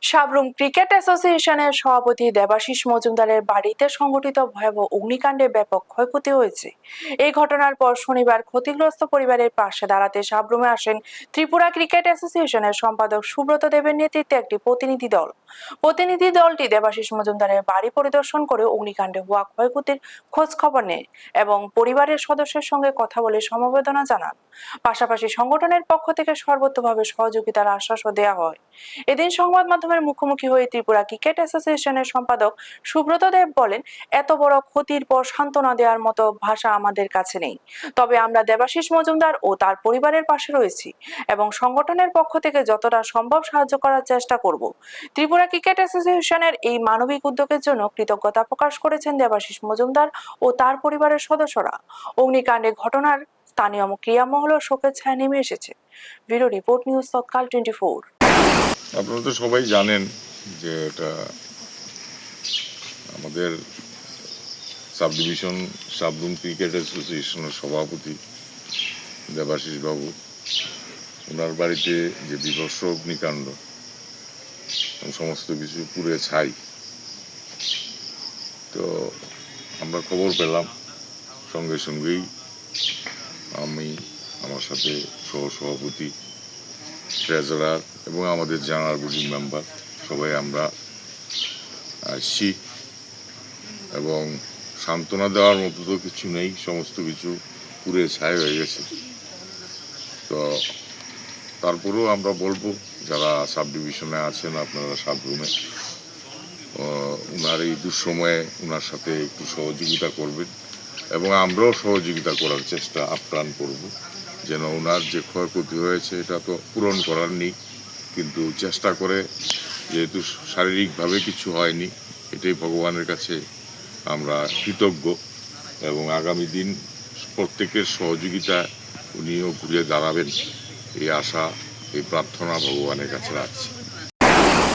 Sabroom cricket অ্যাসোসিয়েশনের সভাপতি দেবাশিস মজুমদারের বাড়িতে সংঘটিত ভয়াবহ অগ্নিকাণ্ডে ব্যাপক ক্ষয়ক্ষতি হয়েছে। এই ঘটনার পর শনিবার ক্ষতিগ্রস্ত পরিবারের পাশে দাঁড়াতে সাবরুমে আসেন ত্রিপুরা ক্রিকেট অ্যাসোসিয়েশনের সম্পাদক সুব্রত দেবের নেতৃত্বে একটি প্রতিনিধি দল। প্রতিনিধি দলটি দেবাশিস মজুমদারের বাড়ি পরিদর্শন করে অগ্নিকাণ্ডে হওয়া ক্ষয়ক্ষতির খোঁজ খবর নেয় এবং পরিবারের সদস্যের সঙ্গে কথা বলে সমবেদনা জানান। পাশাপাশি সংগঠনের পক্ষ থেকে সর্বোচ্চভাবে সহযোগিতার আশ্বাসও দেওয়া হয়। এদিন সংবাদ মাধ্যমের মুখোমুখি হয়ে ত্রিপুরা ক্রিকেট অ্যাসোসিয়েশনের সম্পাদক সুব্রত দেব বলেন, এত বড় ক্ষতির পর সান্ত্বনা দেওয়ার মতো ভাষা আমাদের কাছে নেই। তবে আমরা দেবাশিস মজুমদার ও তার পরিবারের পাশে রয়েছি এবং সংগঠনের পক্ষ থেকে যতটা সম্ভব সাহায্য করার চেষ্টা করব। ত্রিপুরা ক্রিকেট অ্যাসোসিয়েশনের এই মানবিক উদ্যোগের জন্য কৃতজ্ঞতা প্রকাশ করেছেন দেবাশিস মজুমদার ও তার পরিবারের সদস্যরা। অগ্নিকাণ্ডে ঘটনার স্থানীয় ক্রীড়ামহলেও শোকের ছায়া নেমে এসেছে। ব্যুরো রিপোর্ট, নিউজ তৎকাল 24। আপনারা তো সবাই জানেন যে এটা আমাদের সাব ডিভিশন সাবরুম ক্রিকেট অ্যাসোসিয়েশনের সভাপতি দেবাশিস বাবু, ওনার বাড়িতে যে বিভৎস অগ্নিকাণ্ড সমস্ত কিছু পুড়ে ছাই। তো আমরা খবর পেলাম, সঙ্গে সঙ্গেই আমি, আমার সাথে সহসভাপতি, ট্রেজারার এবং আমাদের জেনারেল বডি মেম্বার সবাই আমরা আসছি এবং সান্ত্বনা দেওয়ার মতো তো কিছু নেই, সমস্ত কিছু পুড়ে ছাই হয়ে গেছে। তো তারপরেও আমরা বলবো যারা সাব ডিভিশনে আছেন, আপনারা সাবরুমে ওনার এই দুঃসময়ে ওনার সাথে একটু সহযোগিতা করবেন এবং আমরাও সহযোগিতা করার চেষ্টা আপ্রাণ করব, যেন ওনার যে ক্ষয়ক্ষতি হয়েছে এটা তো পূরণ করার নেই, কিন্তু চেষ্টা করে, যেহেতু শারীরিকভাবে কিছু হয়নি, এটাই ভগবানের কাছে আমরা কৃতজ্ঞ এবং আগামী দিন প্রত্যেকের সহযোগিতা উনিও ঘুরে দাঁড়াবেন এই আশা, এই প্রার্থনা ভগবানের কাছে রাখছি।